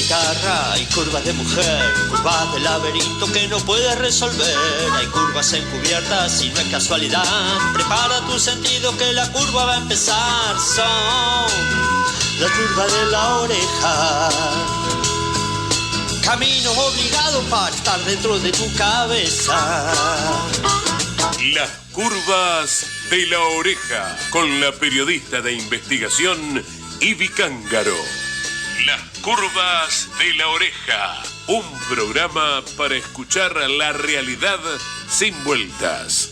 guitarra, hay curvas de mujer, curvas de laberinto que no puedes resolver. Hay curvas encubiertas y no es casualidad. Prepara tu sentido que la curva va a empezar. Son la curva de la oreja. Camino obligado para estar dentro de tu cabeza. Las curvas de la oreja, con la periodista de investigación Ivi Cángaro. Las curvas de la oreja, un programa para escuchar la realidad sin vueltas.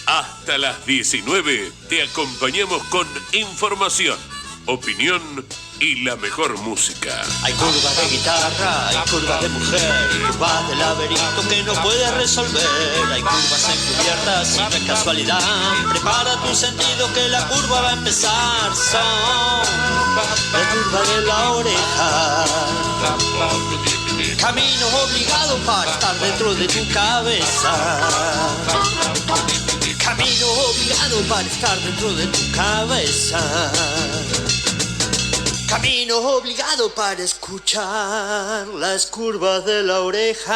Hasta las 19 te acompañamos con información, opinión y la mejor música. Hay curvas de guitarra, hay curvas de mujer, curvas de laberinto que no puedes resolver. Hay curvas encubiertas y no es casualidad. Prepara tu sentido que la curva va a empezar. Son la curva de la oreja. Camino obligado para estar dentro de tu cabeza. Camino obligado para estar dentro de tu cabeza. Camino obligado para escuchar las curvas de la oreja.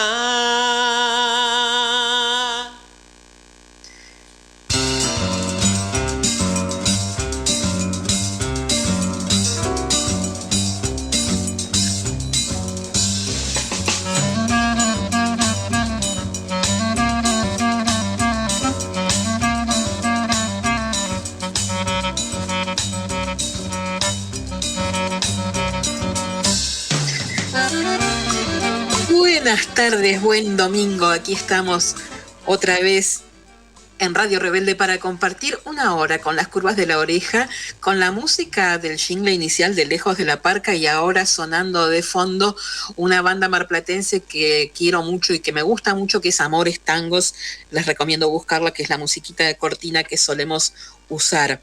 Buenas tardes, buen domingo. Aquí estamos otra vez en Radio Rebelde para compartir una hora con las curvas de la oreja, con la música del jingle inicial de Lejos de la Parca y ahora sonando de fondo una banda marplatense que quiero mucho y que me gusta mucho, que es Amores Tangos. Les recomiendo buscarla, que es la musiquita de cortina que solemos usar.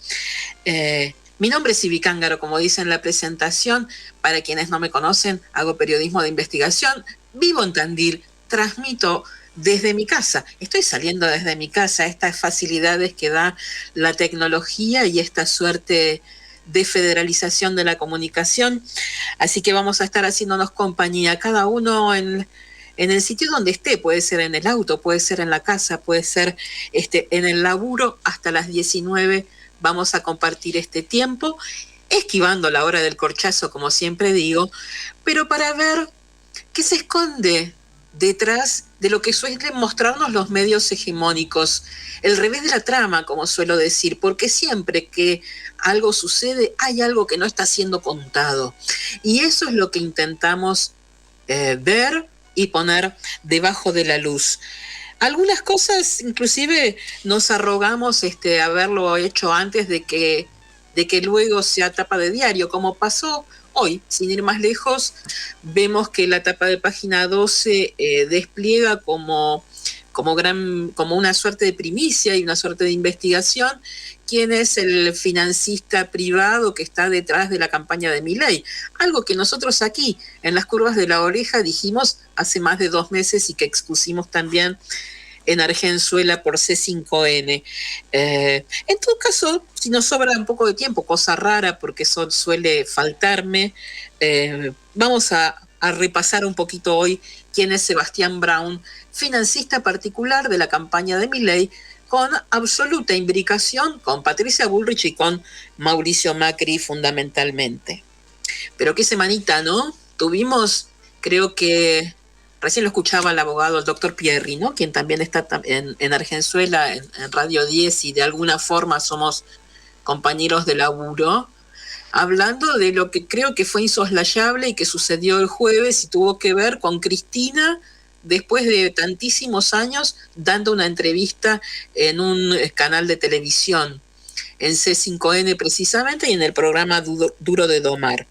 Mi nombre es Ivi Cángaro, como dice en la presentación. Para quienes no me conocen, hago periodismo de investigación. Vivo en Tandil, transmito desde mi casa. Estoy saliendo desde mi casa, estas facilidades que da la tecnología y esta suerte de federalización de la comunicación. Así que vamos a estar haciéndonos compañía, cada uno en el sitio donde esté. Puede ser en el auto, puede ser en la casa, puede ser en el laburo. Hasta las 19 vamos a compartir este tiempo, esquivando la hora del corchazo, como siempre digo, pero para ver qué se esconde detrás de lo que suelen mostrarnos los medios hegemónicos, el revés de la trama, como suelo decir, porque siempre que algo sucede hay algo que no está siendo contado. Y eso es lo que intentamos ver y poner debajo de la luz. Algunas cosas inclusive nos arrogamos haberlo hecho antes de que luego sea tapa de diario, como pasó hoy. Sin ir más lejos, vemos que la tapa de Página 12 despliega como una suerte de primicia y una suerte de investigación quién es el financista privado que está detrás de la campaña de Milei. Algo que nosotros aquí, en las curvas de la oreja, dijimos hace más de 2 meses y que expusimos también en Argenzuela por C5N. En todo caso, si nos sobra un poco de tiempo, cosa rara porque eso suele faltarme, vamos a repasar un poquito hoy quién es Sebastián Brown, financista particular de la campaña de Milei, con absoluta imbricación con Patricia Bullrich y con Mauricio Macri fundamentalmente. Pero qué semanita, ¿no? Tuvimos, creo que recién lo escuchaba el abogado, el doctor Pierri, ¿no? Quien también está en Argenzuela, en Radio 10, y de alguna forma somos compañeros de laburo, hablando de lo que creo que fue insoslayable y que sucedió el jueves y tuvo que ver con Cristina, después de tantísimos años, dando una entrevista en un canal de televisión, en C5N precisamente, y en el programa Duro de Domar.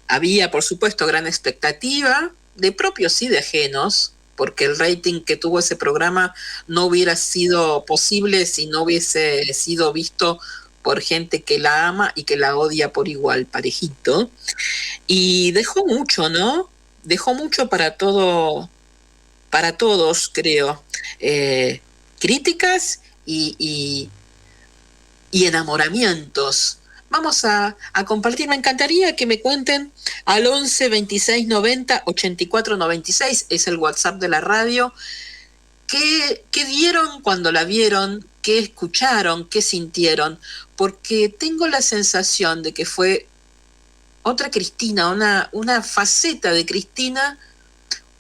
Había, por supuesto, gran expectativa, de propios y de ajenos, porque el rating que tuvo ese programa no hubiera sido posible si no hubiese sido visto por gente que la ama y que la odia por igual, parejito. Y dejó mucho, ¿no? Dejó mucho para todos, creo. Críticas y enamoramientos. vamos a compartir. Me encantaría que me cuenten al 11 26 90 84 96, es el WhatsApp de la radio. ¿Qué vieron cuando la vieron? ¿Qué escucharon? ¿Qué sintieron? Porque tengo la sensación de que fue otra Cristina, una faceta de Cristina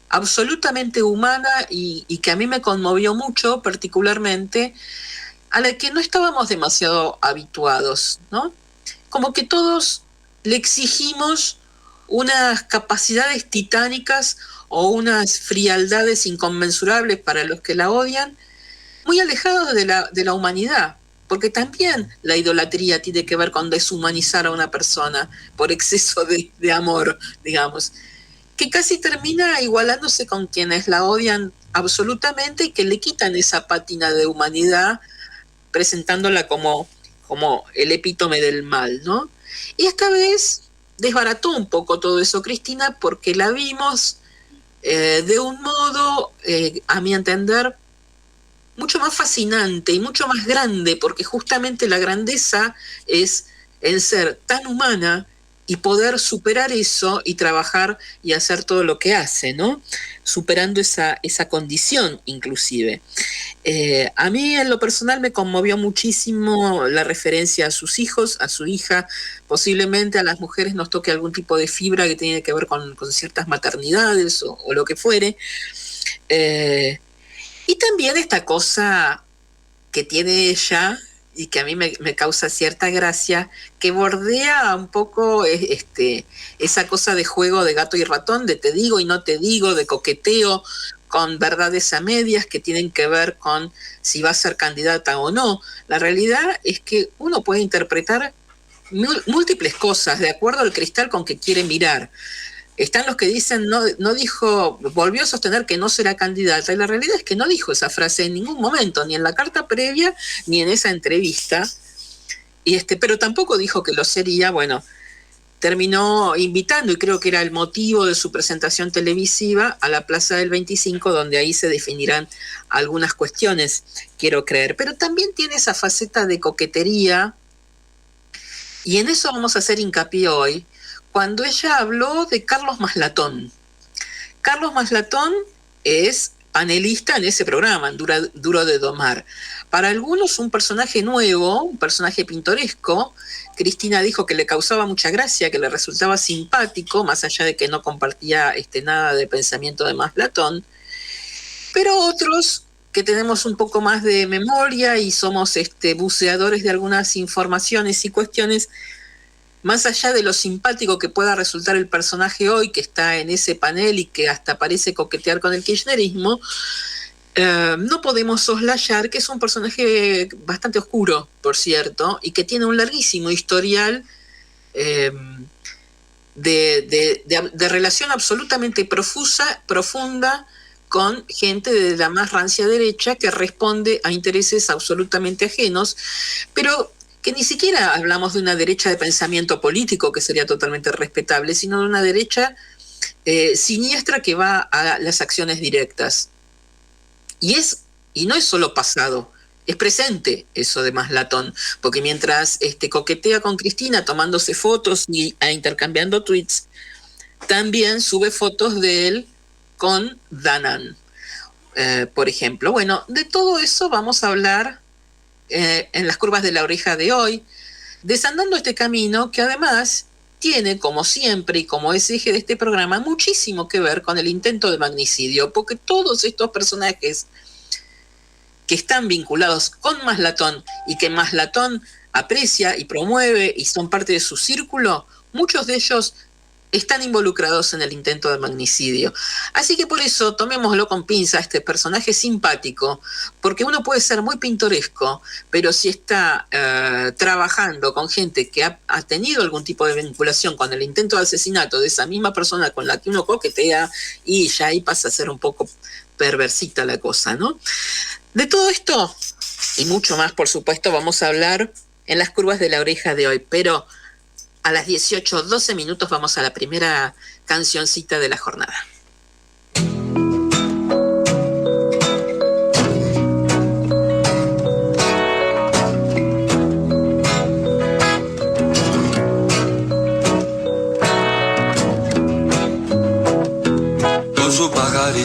absolutamente humana y que a mí me conmovió mucho, particularmente, a la que no estábamos demasiado habituados, ¿no? Como que todos le exigimos unas capacidades titánicas o unas frialdades inconmensurables para los que la odian, muy alejados de la humanidad, porque también la idolatría tiene que ver con deshumanizar a una persona por exceso de amor, digamos, que casi termina igualándose con quienes la odian absolutamente y que le quitan esa pátina de humanidad, presentándola como el epítome del mal, ¿no? Y esta vez desbarató un poco todo eso Cristina, porque la vimos de un modo, a mi entender, mucho más fascinante y mucho más grande, porque justamente la grandeza es en ser tan humana y poder superar eso y trabajar y hacer todo lo que hace, ¿no? Superando esa condición inclusive. A mí en lo personal me conmovió muchísimo la referencia a sus hijos, a su hija. Posiblemente a las mujeres nos toque algún tipo de fibra que tiene que ver con ciertas maternidades o lo que fuere. Y también esta cosa que tiene ella y que a mí me causa cierta gracia, que bordea un poco esa cosa de juego de gato y ratón, de te digo y no te digo, de coqueteo con verdades a medias que tienen que ver con si va a ser candidata o no. La realidad es que uno puede interpretar múltiples cosas de acuerdo al cristal con que quiere mirar. Están los que dicen, no dijo, volvió a sostener que no será candidata, y la realidad es que no dijo esa frase en ningún momento, ni en la carta previa, ni en esa entrevista, pero tampoco dijo que lo sería. Bueno, terminó invitando, y creo que era el motivo de su presentación televisiva, a la Plaza del 25, donde ahí se definirán algunas cuestiones, quiero creer, pero también tiene esa faceta de coquetería, y en eso vamos a hacer hincapié hoy, cuando ella habló de Carlos Maslatón. Carlos Maslatón es panelista en ese programa, en Duro de Domar. Para algunos un personaje nuevo, un personaje pintoresco. Cristina dijo que le causaba mucha gracia, que le resultaba simpático, más allá de que no compartía nada de pensamiento de Maslatón. Pero otros que tenemos un poco más de memoria y somos buceadores de algunas informaciones y cuestiones, más allá de lo simpático que pueda resultar el personaje hoy, que está en ese panel y que hasta parece coquetear con el kirchnerismo, no podemos soslayar que es un personaje bastante oscuro, por cierto, y que tiene un larguísimo historial de relación absolutamente profunda con gente de la más rancia derecha que responde a intereses absolutamente ajenos, pero que ni siquiera hablamos de una derecha de pensamiento político, que sería totalmente respetable, sino de una derecha siniestra que va a las acciones directas. Y no es solo pasado, es presente eso de Maslatón, porque mientras coquetea con Cristina tomándose fotos e intercambiando tweets, también sube fotos de él con Danan, por ejemplo. Bueno, de todo eso vamos a hablar en las curvas de la oreja de hoy, desandando este camino que además tiene, como siempre y como es eje de este programa, muchísimo que ver con el intento de magnicidio, porque todos estos personajes que están vinculados con Maslatón y que Maslatón aprecia y promueve y son parte de su círculo, muchos de ellos están involucrados en el intento de magnicidio. Así que por eso tomémoslo con pinza, este personaje simpático, porque uno puede ser muy pintoresco, pero si está trabajando con gente que ha tenido algún tipo de vinculación con el intento de asesinato de esa misma persona con la que uno coquetea, y ya ahí pasa a ser un poco perversita la cosa, ¿no? De todo esto y mucho más, por supuesto, vamos a hablar en las curvas de la oreja de hoy, pero a las 18:12 minutos vamos a la primera cancioncita de la jornada.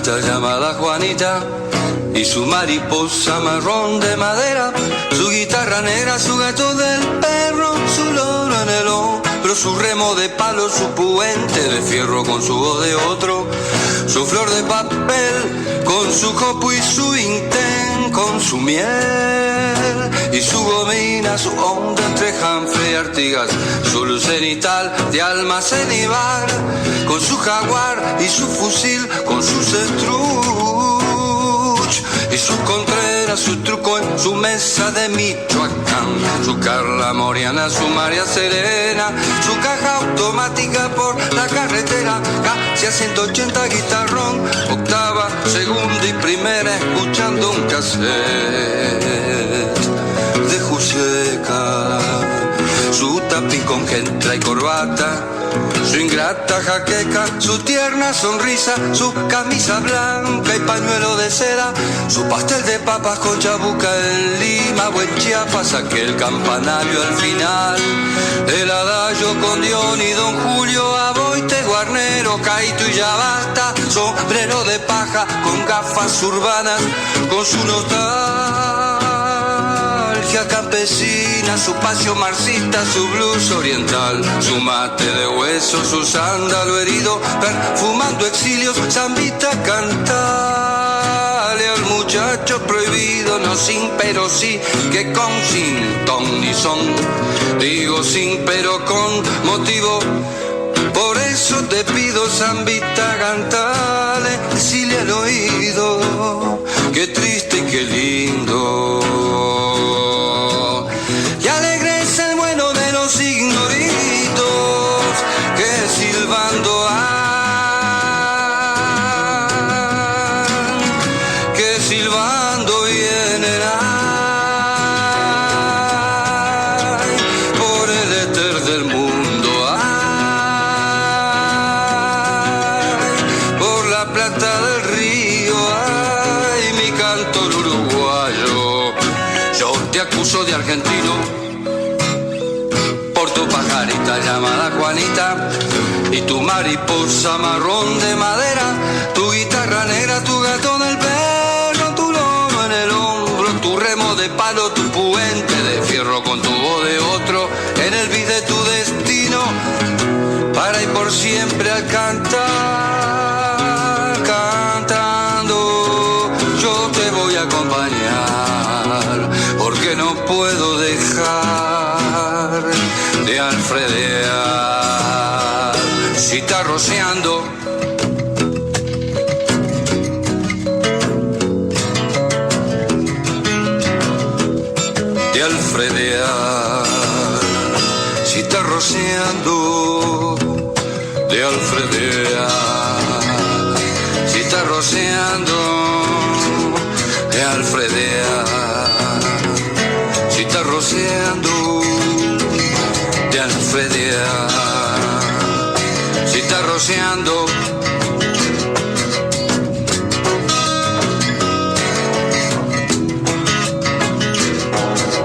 pajarita llamada Juanita y su mariposa marrón de madera, su guitarra negra, su gato del perro, su loro en el hombro, su remo de palo, su puente de fierro con su voz de otro, su flor de papel con su copo y su intén con su miel y su gomina, su onda entre Janfe y Artigas, su luz cenital de almacén y bar, con su jaguar y su fusil, con sus estruch y su Contreras, su truco en su mesa de Michoacán, su Carla Moriana, su María Serena, su caja automática por la carretera, casi a 180 guitarrón, octava, segunda y primera, escuchando un cassette de Juseca, su tapín con gentra y corbata, su ingrata jaqueca, su tierna sonrisa, su camisa blanca y pañuelo de seda, su pastel de papas con chabuca en Lima o en Chiapas, aquel campanario al final, el adagio con Dion y Don Julio, Aboite, Guarnero, Caito y ya basta, sombrero de paja con gafas urbanas, con su nostalgia campesina, su pasio marxista, su blues oriental, su mate de hueso, su sándalo herido, perfumando exilios, zambita cantale al muchacho prohibido, no sin pero sí, que con sin ton ni son, digo sin pero con motivo. Por eso te pido, zambita, cantale, decile al oído, qué triste y qué lindo. Y alegre es el bueno de los ignoritos, que silbando que silbando vienen por el éter del mundo, por la plata del río, mi cantor uruguayo. Yo te acuso de argentino por tu pajarita llamada Juanita y tu mariposa marrón de madera, tu guitarra negra, tu gato del perro, tu loro en el hombro, tu remo de palo, tu puente de fierro con tu voz de otro, en el beat de tu destino, para ir por siempre al cantar, cantando, yo te voy a acompañar, porque no puedo dejar de alfredear, si está rociando, de alfredear, si está rociando, de alfredear, si está rociando, de alfredear, si está rociando, de alfredear, si está rociando.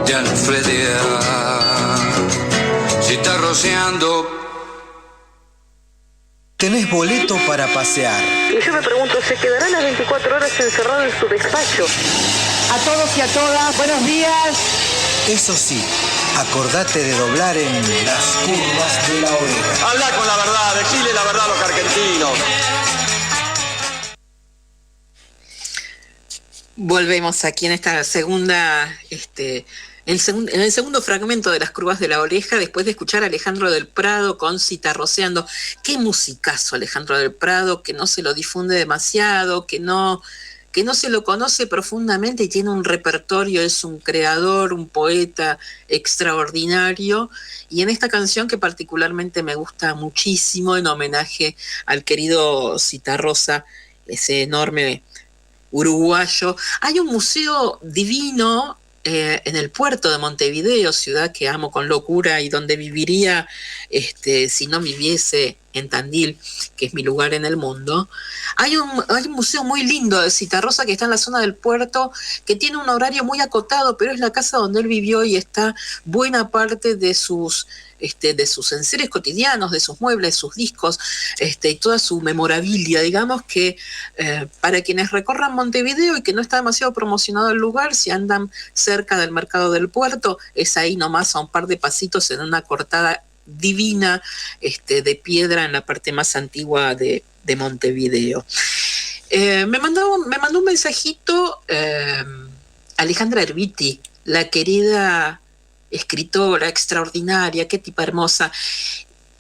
De alfredear, si está rociando. Tenés boleto para pasear. Y yo me pregunto, ¿se quedará las 24 horas encerrado en su despacho? A todos y a todas, buenos días. Eso sí, acordate de doblar en las curvas de la oreja. Habla con la verdad, decile la verdad a los argentinos. Volvemos aquí en esta segunda, en el segundo fragmento de Las Curvas de la Oreja, después de escuchar a Alejandro del Prado con Citarroceando. Qué musicazo Alejandro del Prado, que no se lo difunde demasiado, que no se lo conoce profundamente y tiene un repertorio, es un creador, un poeta extraordinario. Y en esta canción que particularmente me gusta muchísimo, en homenaje al querido Citarrosa, ese enorme uruguayo, hay un museo divino en el puerto de Montevideo, ciudad que amo con locura y donde viviría si no viviese en Tandil, que es mi lugar en el mundo, hay un museo muy lindo de Citarrosa que está en la zona del puerto, que tiene un horario muy acotado, pero es la casa donde él vivió y está buena parte de sus enseres cotidianos, de sus muebles, sus discos, y toda su memorabilia, digamos que para quienes recorran Montevideo y que no está demasiado promocionado el lugar, si andan cerca del mercado del puerto, es ahí nomás a un par de pasitos en una cortada divina de piedra en la parte más antigua de Montevideo. Me mandó un mensajito Alejandra Erviti, la querida escritora extraordinaria, qué tipa hermosa,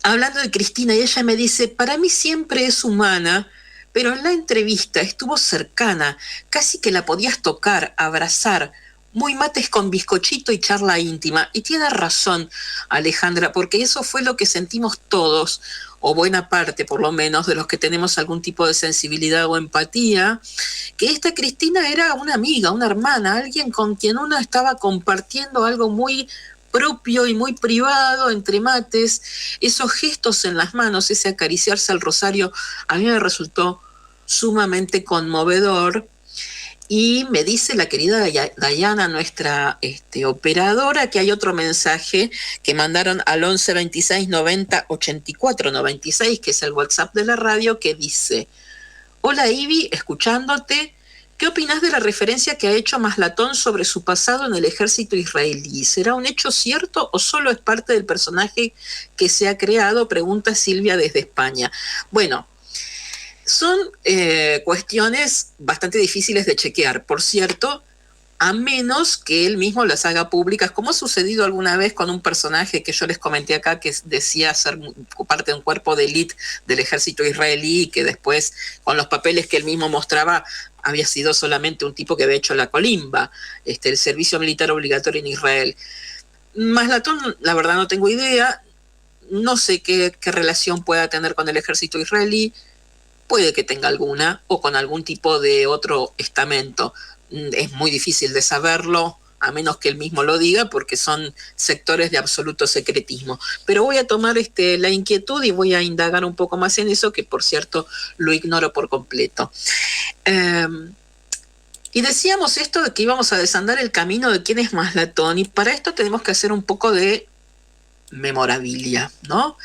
hablando de Cristina, y ella me dice: para mí siempre es humana, pero en la entrevista estuvo cercana, casi que la podías tocar, abrazar, muy mates con bizcochito y charla íntima. Y tiene razón Alejandra, porque eso fue lo que sentimos todos, o buena parte por lo menos de los que tenemos algún tipo de sensibilidad o empatía, que esta Cristina era una amiga, una hermana, alguien con quien uno estaba compartiendo algo muy propio y muy privado entre mates. Esos gestos en las manos, ese acariciarse al rosario, a mí me resultó sumamente conmovedor. Y me dice la querida Dayana, nuestra operadora, que hay otro mensaje que mandaron al 11 26 90 84 96, que es el WhatsApp de la radio, que dice: hola Ivy, escuchándote, ¿qué opinás de la referencia que ha hecho Maslatón sobre su pasado en el ejército israelí? ¿Será un hecho cierto o solo es parte del personaje que se ha creado? Pregunta Silvia desde España. Bueno, son cuestiones bastante difíciles de chequear, por cierto, a menos que él mismo las haga públicas, como ha sucedido alguna vez con un personaje que yo les comenté acá, que decía ser parte de un cuerpo de élite del ejército israelí, y que después, con los papeles que él mismo mostraba, había sido solamente un tipo que había hecho la colimba, el servicio militar obligatorio en Israel. Maslatón, la verdad no tengo idea, no sé qué relación pueda tener con el ejército israelí. Puede que tenga alguna, o con algún tipo de otro estamento. Es muy difícil de saberlo, a menos que él mismo lo diga, porque son sectores de absoluto secretismo. Pero voy a tomar la inquietud y voy a indagar un poco más en eso, que por cierto lo ignoro por completo. Y decíamos esto de que íbamos a desandar el camino de quién es Maslatón, y para esto tenemos que hacer un poco de memorabilia, ¿no?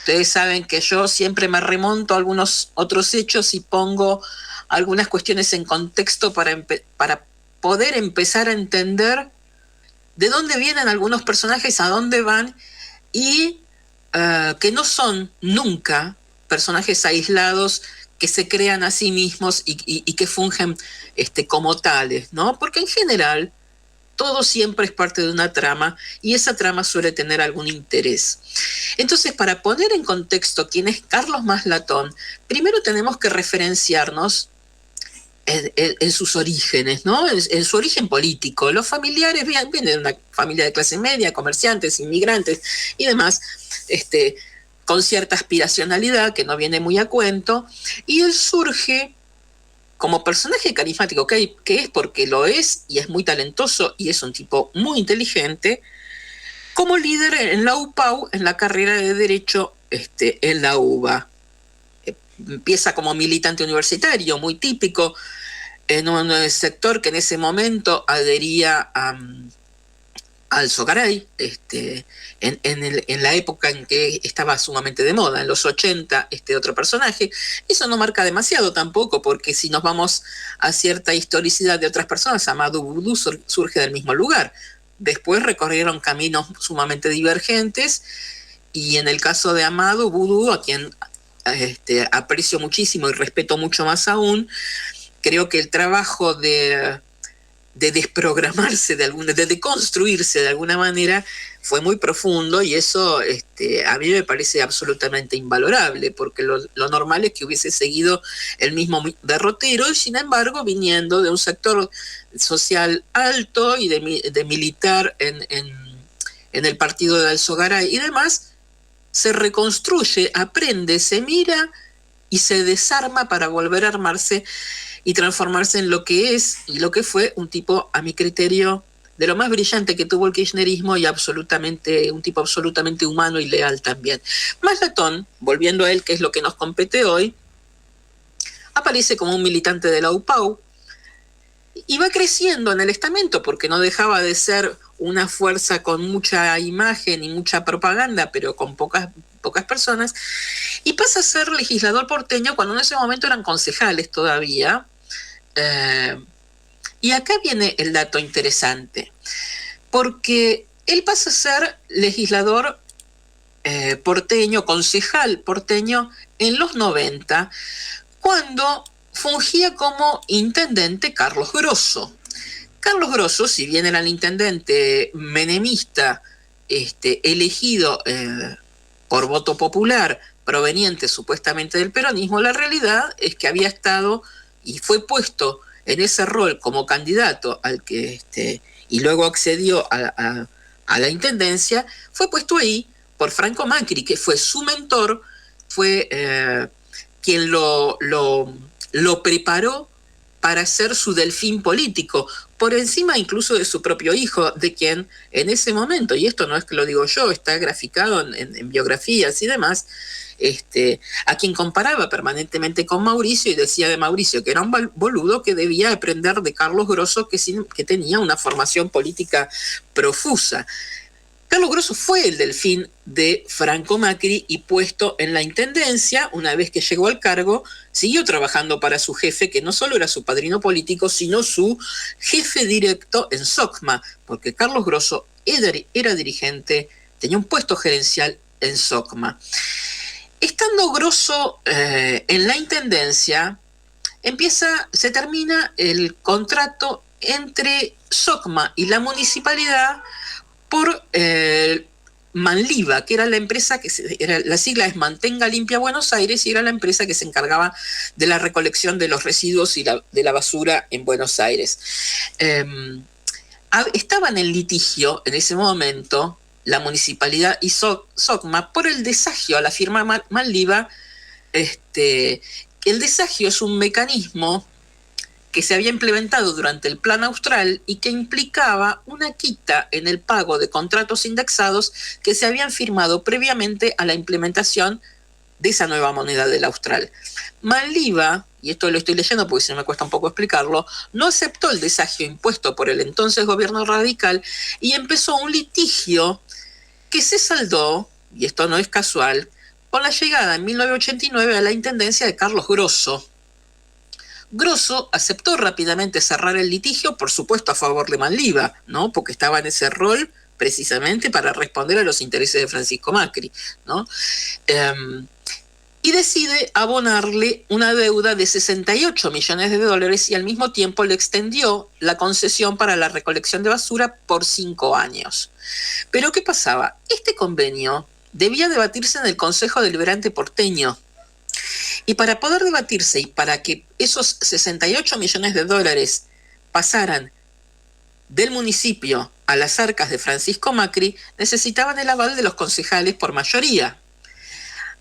Ustedes saben que yo siempre me remonto a algunos otros hechos y pongo algunas cuestiones en contexto para poder empezar a entender de dónde vienen algunos personajes, a dónde van, y que no son nunca personajes aislados que se crean a sí mismos y que fungen como tales, ¿no? Porque en general todo siempre es parte de una trama, y esa trama suele tener algún interés. Entonces, para poner en contexto quién es Carlos Maslatón, primero tenemos que referenciarnos en sus orígenes, ¿no? En su origen político. Los familiares vienen de una familia de clase media, comerciantes, inmigrantes y demás, con cierta aspiracionalidad que no viene muy a cuento, y él surge como personaje carismático, que es porque lo es, y es muy talentoso, y es un tipo muy inteligente, como líder en la UPAU, en la carrera de Derecho en la UBA. Empieza como militante universitario, muy típico, en un sector que en ese momento adhería al Sogaray, en la época en que estaba sumamente de moda, en los 80, otro personaje. Eso no marca demasiado tampoco, porque si nos vamos a cierta historicidad de otras personas, Amadou Boudou surge del mismo lugar. Después recorrieron caminos sumamente divergentes, y en el caso de Amadou Boudou, a quien aprecio muchísimo y respeto mucho más aún, creo que el trabajo de desprogramarse de deconstruirse de alguna manera fue muy profundo, y eso a mí me parece absolutamente invalorable, porque lo normal es que hubiese seguido el mismo derrotero, y sin embargo, viniendo de un sector social alto y de militar en el partido de Alzogaray y demás, se reconstruye, aprende, se mira y se desarma para volver a armarse y transformarse en lo que es y lo que fue un tipo, a mi criterio, de lo más brillante que tuvo el kirchnerismo y un tipo absolutamente humano y leal también. Maslatón, volviendo a él, que es lo que nos compete hoy, aparece como un militante de la UPAU y va creciendo en el estamento porque no dejaba de ser una fuerza con mucha imagen y mucha propaganda, pero con pocas personas, y pasa a ser legislador porteño cuando en ese momento eran concejales todavía. Y acá viene el dato interesante, porque él pasa a ser legislador porteño, concejal porteño en los 90, cuando fungía como intendente Carlos Grosso. Carlos Grosso, si bien era el intendente menemista, elegido por voto popular, proveniente supuestamente del peronismo, la realidad es que había estado y fue puesto en ese rol como candidato al que y luego accedió a la intendencia, fue puesto ahí por Franco Macri, que fue su mentor, fue quien lo preparó para ser su delfín político, por encima incluso de su propio hijo, de quien en ese momento, y esto no es que lo digo yo, está graficado en biografías y demás, a quien comparaba permanentemente con Mauricio y decía de Mauricio que era un boludo que debía aprender de Carlos Grosso, que tenía una formación política profusa. Carlos Grosso fue el delfín de Franco Macri y puesto en la intendencia, una vez que llegó al cargo, siguió trabajando para su jefe, que no solo era su padrino político, sino su jefe directo en SOCMA, porque Carlos Grosso era dirigente, tenía un puesto gerencial en SOCMA. Estando Grosso en la intendencia, se termina el contrato entre SOCMA y la municipalidad por Manliva, que era la empresa la sigla es Mantenga Limpia Buenos Aires, y era la empresa que se encargaba de la recolección de los residuos y de la basura en Buenos Aires. Estaban en litigio en ese momento la municipalidad y SOCMA por el desagio a la firma Manliva. El desagio es un mecanismo que se había implementado durante el Plan Austral y que implicaba una quita en el pago de contratos indexados que se habían firmado previamente a la implementación de esa nueva moneda del Austral. Manliva, y esto lo estoy leyendo porque se me cuesta un poco explicarlo, no aceptó el desagio impuesto por el entonces gobierno radical y empezó un litigio que se saldó, y esto no es casual, con la llegada en 1989 a la intendencia de Carlos Grosso. Grosso aceptó rápidamente cerrar el litigio, por supuesto a favor de Manliva, ¿no? Porque estaba en ese rol precisamente para responder a los intereses de Francisco Macri, ¿no? Y decide abonarle una deuda de $68 millones y al mismo tiempo le extendió la concesión para la recolección de basura por 5 años. Pero ¿qué pasaba? Este convenio debía debatirse en el Consejo Deliberante porteño. Y para poder debatirse y para que esos $68 millones pasaran del municipio a las arcas de Francisco Macri, necesitaban el aval de los concejales por mayoría.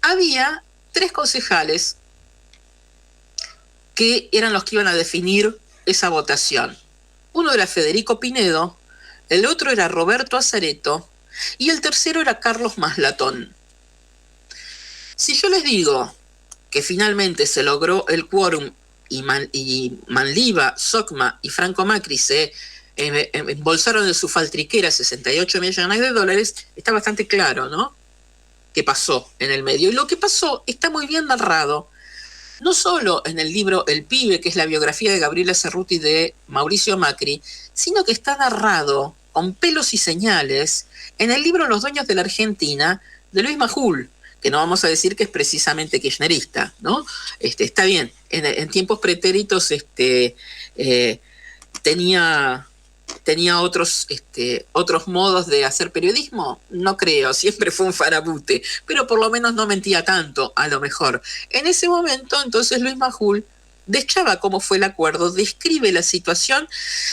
Había 3 concejales que eran los que iban a definir esa votación. Uno era Federico Pinedo, el otro era Roberto Azareto y el tercero era Carlos Maslatón. Si yo les digo que finalmente se logró el quórum y Manliva, SOCMA y Franco Macri se embolsaron en su faltriquera $68 millones, está bastante claro, ¿no? ¿Qué pasó en el medio? Y lo que pasó está muy bien narrado, no solo en el libro El Pibe, que es la biografía de Gabriela Cerruti de Mauricio Macri, sino que está narrado con pelos y señales en el libro Los Dueños de la Argentina, de Luis Majul, que no vamos a decir que es precisamente kirchnerista, ¿no? Está bien, en tiempos pretéritos tenía otros modos de hacer periodismo, no creo, siempre fue un farabute, pero por lo menos no mentía tanto, a lo mejor. En ese momento, entonces, Luis Majul deschaba cómo fue el acuerdo, describe la situación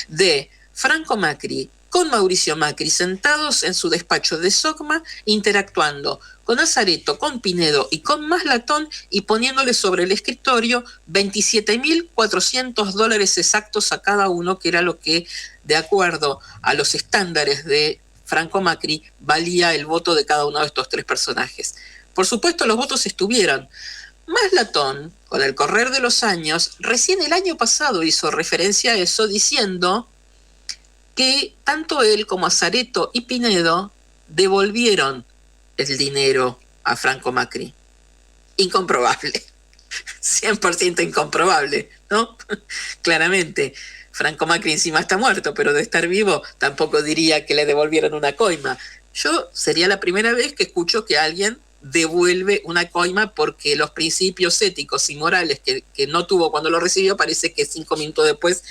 de Franco Macri con Mauricio Macri sentados en su despacho de SOCMA, interactuando con Azareto, con Pinedo y con Maslatón y poniéndole sobre el escritorio $27.400 exactos a cada uno, que era lo que de acuerdo a los estándares de Franco Macri, valía el voto de cada uno de estos tres personajes. Por supuesto, los votos estuvieron. Maslatón, con el correr de los años, recién el año pasado hizo referencia a eso diciendo que tanto él como Azaretto y Pinedo devolvieron el dinero a Franco Macri. Incomprobable, 100% incomprobable, ¿no? Claramente, Franco Macri encima está muerto, pero de estar vivo tampoco diría que le devolvieron una coima. Yo sería la primera vez que escucho que alguien devuelve una coima porque los principios éticos y morales que no tuvo cuando lo recibió, parece que 5 minutos después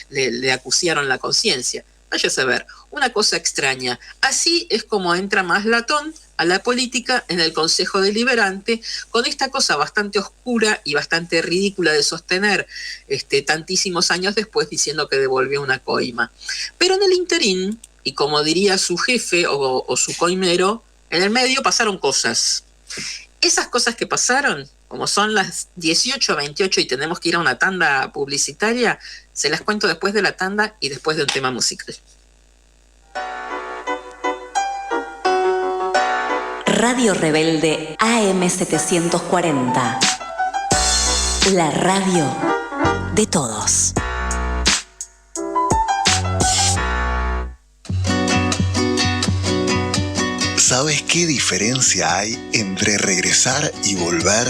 le acuciaron la conciencia. Vaya a saber, una cosa extraña. Así es como entra Maslatón a la política en el Consejo Deliberante, con esta cosa bastante oscura y bastante ridícula de sostener tantísimos años después diciendo que devolvió una coima. Pero en el interín, y como diría su jefe o su coimero, en el medio pasaron cosas. Esas cosas que pasaron, como son las 18:28 y tenemos que ir a una tanda publicitaria, se las cuento después de la tanda y después de un tema musical. Radio Rebelde AM740. La radio de todos. ¿Sabes qué diferencia hay entre regresar y volver?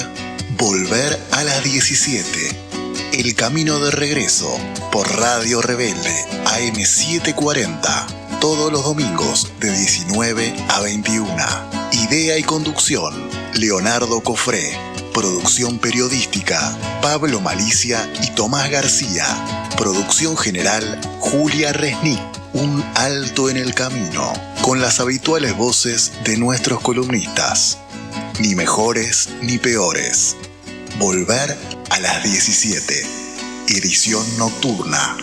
Volver a las 17. El camino de regreso por Radio Rebelde AM740. Todos los domingos de 19 a 21. Idea y conducción, Leonardo Cofré. Producción periodística, Pablo Malicia y Tomás García. Producción general, Julia Resnick. Un alto en el camino, con las habituales voces de nuestros columnistas. Ni mejores ni peores. Volver a las 17. Edición nocturna.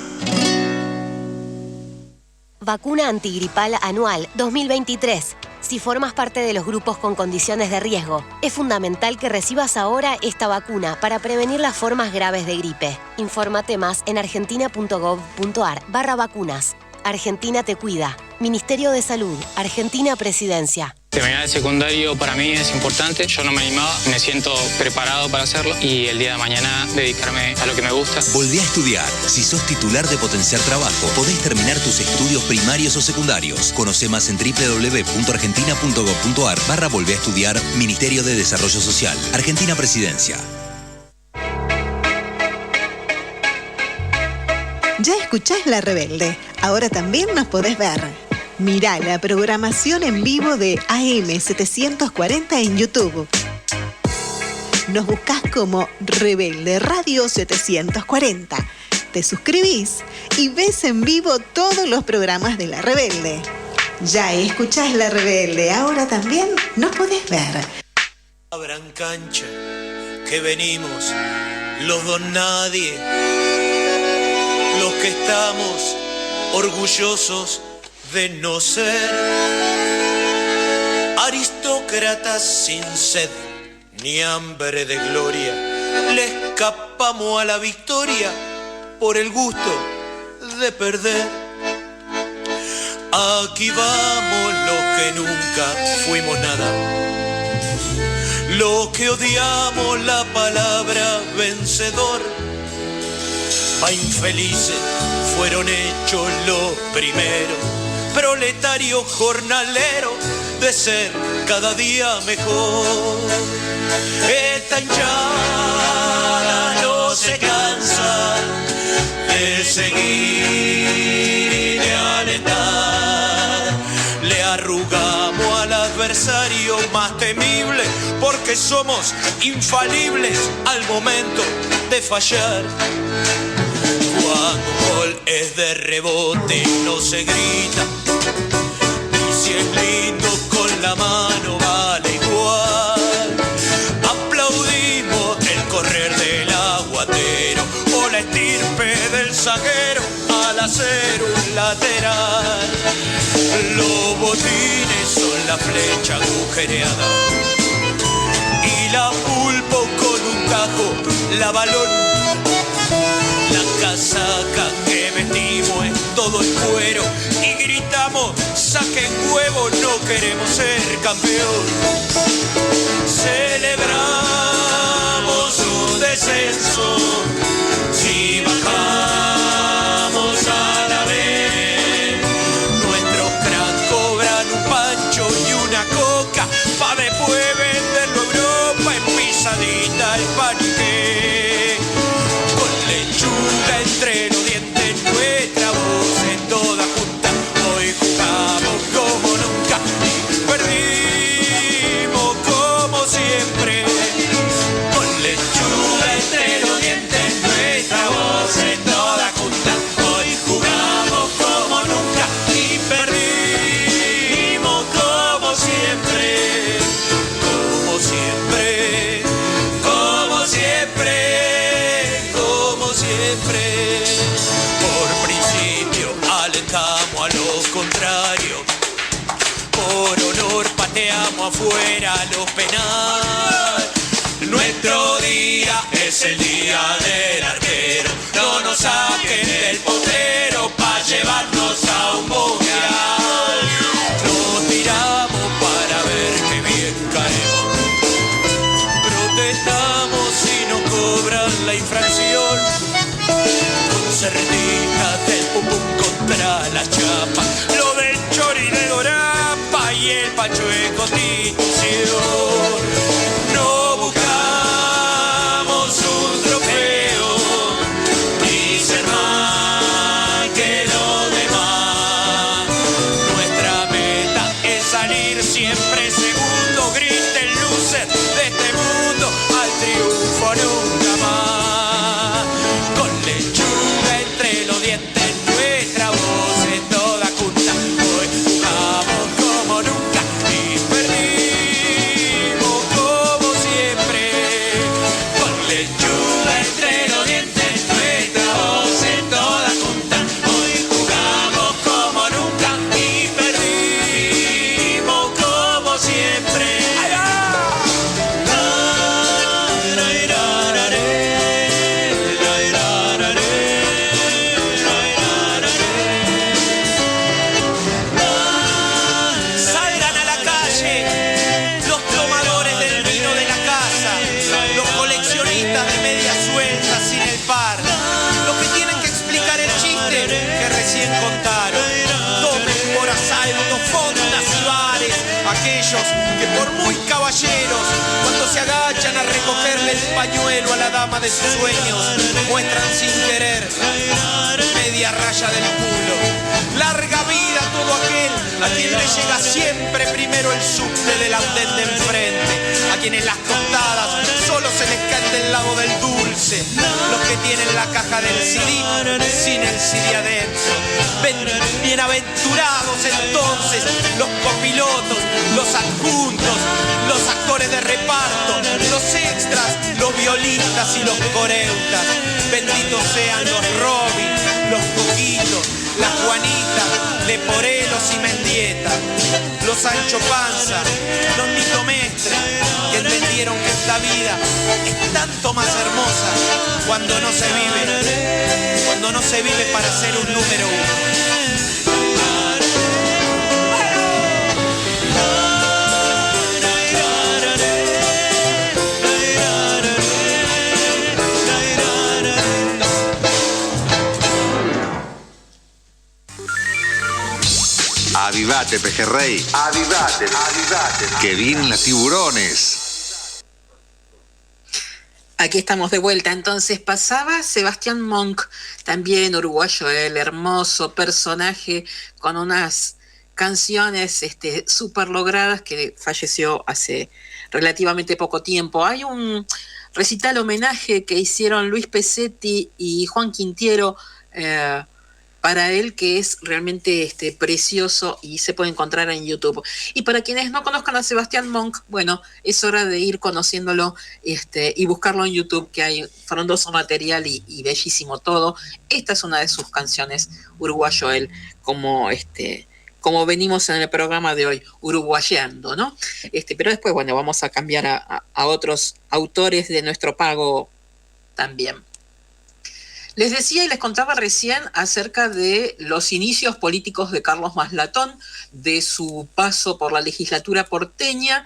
Vacuna antigripal anual 2023. Si formas parte de los grupos con condiciones de riesgo, es fundamental que recibas ahora esta vacuna para prevenir las formas graves de gripe. Infórmate más en argentina.gov.ar/vacunas. Argentina te cuida. Ministerio de Salud. Argentina Presidencia. Terminar el secundario para mí es importante. Yo no me animaba, me siento preparado para hacerlo y el día de mañana dedicarme a lo que me gusta. Volví a estudiar. Si sos titular de Potenciar Trabajo, podés terminar tus estudios primarios o secundarios. Conoce más en www.argentina.gov.ar/volví a estudiar. Ministerio de Desarrollo Social. Argentina Presidencia. Ya escuchás La Rebelde. Ahora también nos podés ver. Mirá la programación en vivo de AM740 en YouTube. Nos buscás como Rebelde Radio 740. Te suscribís y ves en vivo todos los programas de La Rebelde. Ya escuchás La Rebelde. Ahora también nos podés ver. Abran cancha, que venimos los don nadie, los que estamos orgullosos de no ser aristócratas sin sed ni hambre de gloria. Le escapamos a la victoria por el gusto de perder. Aquí vamos los que nunca fuimos nada, los que odiamos la palabra vencedor. Pa' infelices fueron hechos los primeros, proletarios jornaleros de ser cada día mejor. Esta hinchada no se cansa de seguir y de alentar. Le arrugamos al adversario más temible porque somos infalibles al momento de fallar. Cuando gol es de rebote no se grita, y si es lindo con la mano vale igual. Aplaudimos el correr del aguatero o la estirpe del zaguero al hacer un lateral. Los botines son la flecha agujereada y la pulpo con un tajo, la balón, la casaca que vestimos es todo el cuero y gritamos, saquen huevo, no queremos ser campeón. Celebramos un descenso si bajamos a la vez. Nuestros cracks cobran un pancho y una coca pa' después venderlo a Europa en pisadita el paniqué. Con lechuga entre los dientes, nuestra voz en toda junta. Hoy jugamos como nunca y perdimos como siempre. Con lechuga entre los dientes, nuestra voz en toda junta. Hoy jugamos como nunca y perdimos como siempre. Como siempre, como siempre, como siempre. Por principio alentamos a los contrarios. Por honor pateamos afuera los penales. Nuestro día es el día del arquero. No nos saquen del potrero pa' llevarnos a un mundial. Nos tiramos para ver qué bien caemos. Protestamos si no cobran la infracción. Concertistas del pum pum contra la chapa. Lo del chori de Dorapa y el pacho de Constitución. No buscamos un trofeo ni ser más que los demás. Nuestra meta es salir siempre segundo. Griten luces de este mundo al triunfo nunca más. Con lechuga entre los dientes, nuestra voz en toda junta. Hoy jugamos como nunca y perdimos como siempre. Con lechuga entre los dientes, nuestra voz en toda junta. Hoy jugamos como nunca y perdimos como siempre. Salgan a la calle los tomadores del vino de la casa, los coleccionistas de medias sueltas sin el par, los que tienen que explicar el chiste que recién contaron. Tomen por asalto fondas y bares, aquellos que por muy caballeros, cuando se agachan a recogerle el pañuelo a la dama de sus sueños, muestran sin querer media raya del culo. Larga vida a todo aquel a quien le llega siempre primero el subte del andén de enfrente, a quienes las tostadas solo se les caen del lado del dulce, los que tienen la caja del CD sin el CD adentro. Bienaventurados entonces los copilotos, los adjuntos, los actores de reparto, los extras, los violistas y los coreutas. Benditos sean los Robin, los Coquitos, las Juanitas, Leporelos y Mendieta, los Sancho Panza, los Nito Mestre, que entendieron que esta vida es tanto más hermosa cuando no se vive para ser un número uno. Avivate, pejerrey. Avivate, avivate. Que vienen los tiburones. Aquí estamos de vuelta. Entonces pasaba Sebastián Monk, también uruguayo, el hermoso personaje con unas canciones súper logradas, que falleció hace relativamente poco tiempo. Hay un recital homenaje que hicieron Luis Pesetti y Juan Quintiero para él, que es realmente precioso y se puede encontrar en YouTube. Y para quienes no conozcan a Sebastián Monk, bueno, es hora de ir conociéndolo y buscarlo en YouTube, que hay frondoso material y bellísimo todo. Esta es una de sus canciones, uruguayo él, como venimos en el programa de hoy, uruguayando, ¿no? Pero después, bueno, vamos a cambiar a otros autores de nuestro pago también. Les decía y les contaba recién acerca de los inicios políticos de Carlos Maslatón, de su paso por la legislatura porteña,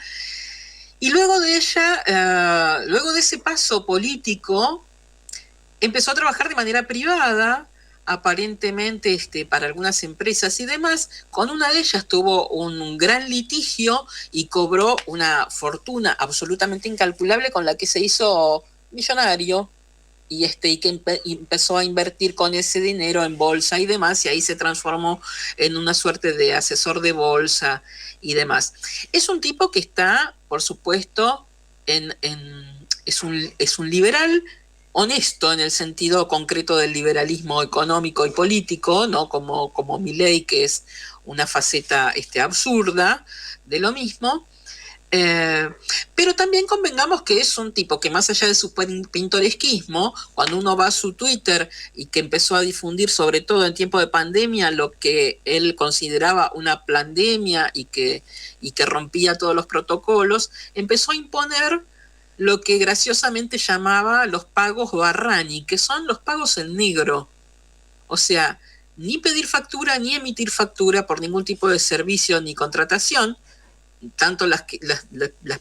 y luego de ese paso político, empezó a trabajar de manera privada, aparentemente para algunas empresas y demás. Con una de ellas tuvo un gran litigio y cobró una fortuna absolutamente incalculable con la que se hizo millonario. Y que empezó a invertir con ese dinero en bolsa y demás, y ahí se transformó en una suerte de asesor de bolsa y demás. Es un tipo que está, por supuesto, es un liberal honesto en el sentido concreto del liberalismo económico y político, ¿no? Como Milei, que es una faceta absurda de lo mismo. Pero también convengamos que es un tipo que, más allá de su pintoresquismo, cuando uno va a su Twitter y que empezó a difundir, sobre todo en tiempo de pandemia, lo que él consideraba una pandemia y que rompía todos los protocolos, empezó a imponer lo que graciosamente llamaba los pagos Barrani, que son los pagos en negro. O sea, ni pedir factura ni emitir factura por ningún tipo de servicio ni contratación, tanto las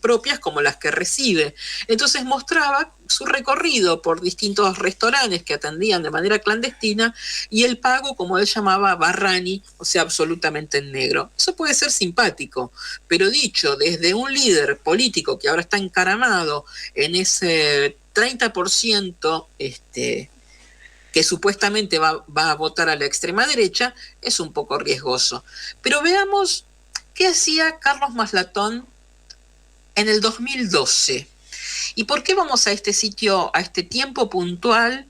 propias como las que recibe. Entonces mostraba su recorrido por distintos restaurantes que atendían de manera clandestina y el pago, como él llamaba, Barrani, o sea, absolutamente en negro. Eso puede ser simpático, pero dicho desde un líder político que ahora está encaramado en ese 30% que supuestamente va a votar a la extrema derecha, es un poco riesgoso. Pero veamos ¿qué hacía Carlos Maslatón en el 2012? ¿Y por qué vamos a este sitio, a este tiempo puntual?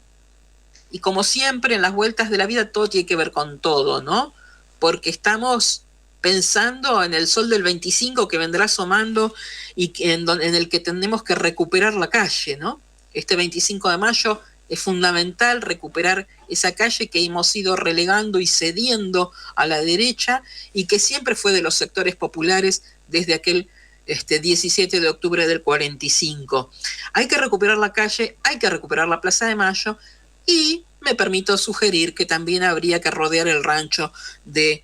Y como siempre, en las vueltas de la vida todo tiene que ver con todo, ¿no? Porque estamos pensando en el sol del 25 que vendrá asomando y en el que tenemos que recuperar la calle, ¿no? Este 25 de mayo es fundamental recuperar esa calle que hemos ido relegando y cediendo a la derecha y que siempre fue de los sectores populares desde aquel 17 de octubre del 45. Hay que recuperar la calle, hay que recuperar la Plaza de Mayo y me permito sugerir que también habría que rodear el rancho de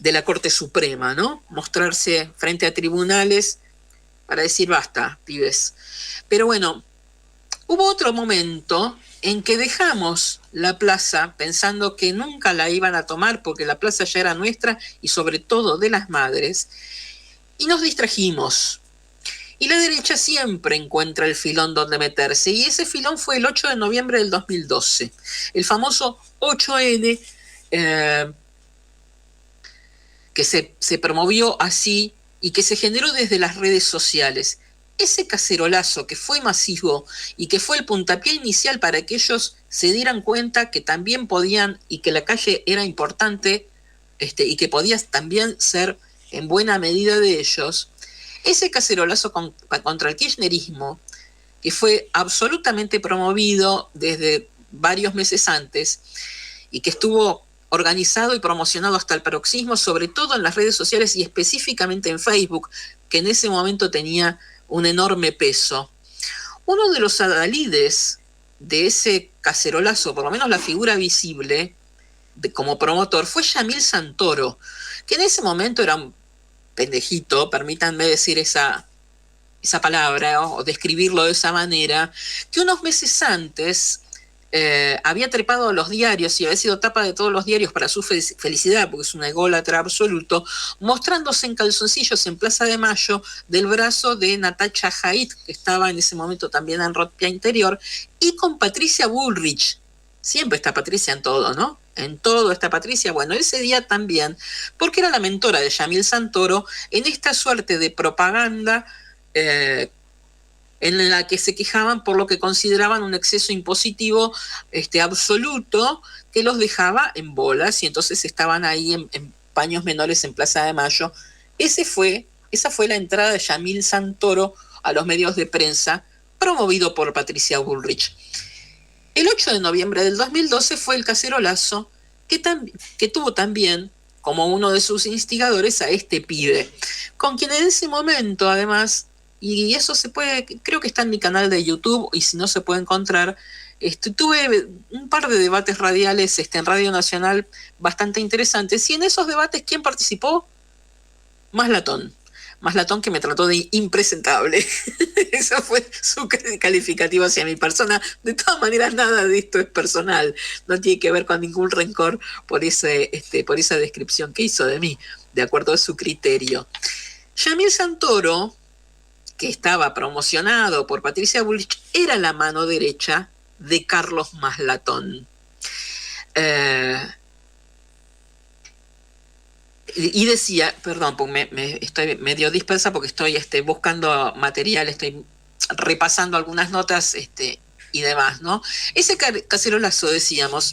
la Corte Suprema, ¿no? Mostrarse frente a tribunales para decir basta, pibes. Pero bueno, hubo otro momento en que dejamos la plaza pensando que nunca la iban a tomar porque la plaza ya era nuestra y sobre todo de las madres, y nos distrajimos. Y la derecha siempre encuentra el filón donde meterse, y ese filón fue el 8 de noviembre del 2012, el famoso 8N, que se promovió así y que se generó desde las redes sociales. Ese cacerolazo que fue masivo y que fue el puntapié inicial para que ellos se dieran cuenta que también podían y que la calle era importante y que podía también ser en buena medida de ellos, ese cacerolazo contra el kirchnerismo, que fue absolutamente promovido desde varios meses antes y que estuvo organizado y promocionado hasta el paroxismo, sobre todo en las redes sociales y específicamente en Facebook, que en ese momento tenía un enorme peso. Uno de los adalides de ese cacerolazo, por lo menos la figura visible como promotor, fue Yamil Santoro, que en ese momento era un pendejito, permítanme decir esa palabra o describirlo de esa manera, que unos meses antes había trepado a los diarios y había sido tapa de todos los diarios para su felicidad, porque es un ególatra absoluto, mostrándose en calzoncillos en Plaza de Mayo del brazo de Natacha Haidt, que estaba en ese momento también en Ropa Interior, y con Patricia Bullrich. Siempre está Patricia en todo, ¿no? En todo está Patricia. Bueno, ese día también, porque era la mentora de Yamil Santoro en esta suerte de propaganda en la que se quejaban por lo que consideraban un exceso impositivo absoluto que los dejaba en bolas y entonces estaban ahí en paños menores en Plaza de Mayo. Esa fue la entrada de Yamil Santoro a los medios de prensa, promovido por Patricia Bullrich. El 8 de noviembre del 2012 fue el cacerolazo que tuvo también como uno de sus instigadores a este pibe, con quien en ese momento además, y eso se puede, creo que está en mi canal de YouTube y si no se puede encontrar tuve un par de debates radiales en Radio Nacional bastante interesantes, y en esos debates, ¿quién participó? Maslatón, que me trató de impresentable. Esa fue su calificativo hacia mi persona. De todas maneras, nada de esto es personal, no tiene que ver con ningún rencor por esa descripción que hizo de mí, de acuerdo a su criterio. Yamil Santoro, que estaba promocionado por Patricia Bullrich, era la mano derecha de Carlos Maslatón. Y decía, perdón, me estoy medio dispersa porque estoy buscando material, estoy repasando algunas notas y demás, ¿no? Ese cacerolazo, decíamos,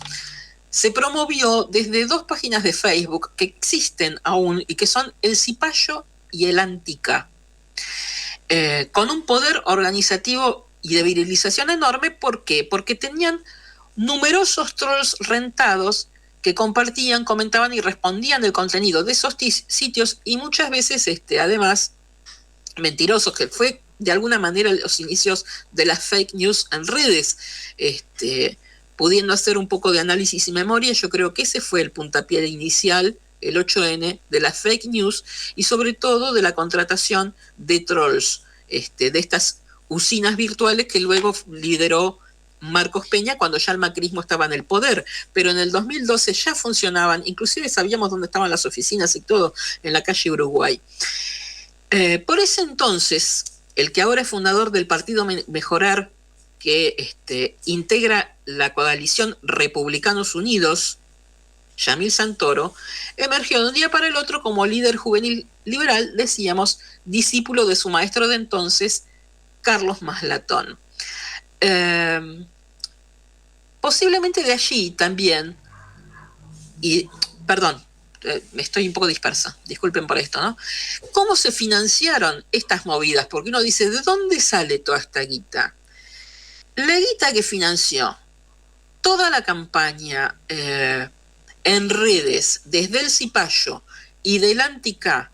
se promovió desde 2 páginas de Facebook que existen aún y que son El Cipallo y El Antica, con un poder organizativo y de virilización enorme. ¿Por qué? Porque tenían numerosos trolls rentados que compartían, comentaban y respondían el contenido de esos sitios, y muchas veces, además, mentirosos, que fue de alguna manera los inicios de las fake news en redes. Pudiendo hacer un poco de análisis y memoria, yo creo que ese fue el puntapié inicial, el 8N, de las fake news y sobre todo de la contratación de trolls, de estas usinas virtuales que luego lideró Marcos Peña cuando ya el macrismo estaba en el poder, pero en el 2012 ya funcionaban, inclusive sabíamos dónde estaban las oficinas y todo, en la calle Uruguay. Por ese entonces, el que ahora es fundador del Partido Mejorar, que integra la coalición Republicanos Unidos, Yamil Santoro, emergió de un día para el otro como líder juvenil liberal, decíamos, discípulo de su maestro de entonces, Carlos Maslatón. Posiblemente de allí también, y perdón, estoy un poco dispersa, disculpen por esto, ¿no? ¿Cómo se financiaron estas movidas? Porque uno dice, ¿de dónde sale toda esta guita? La guita que financió toda la campaña en redes, desde El Cipallo y del Antica,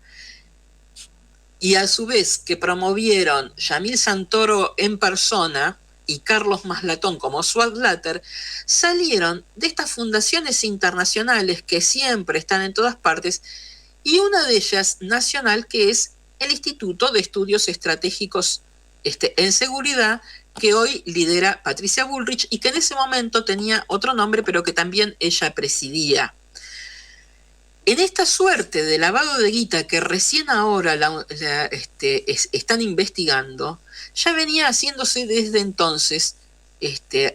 y a su vez que promovieron Yamil Santoro en persona y Carlos Maslatón como su adláter, salieron de estas fundaciones internacionales que siempre están en todas partes, y una de ellas nacional, que es el Instituto de Estudios Estratégicos en Seguridad, que hoy lidera Patricia Bullrich y que en ese momento tenía otro nombre, pero que también ella presidía. En esta suerte de lavado de guita que recién ahora están investigando, ya venía haciéndose desde entonces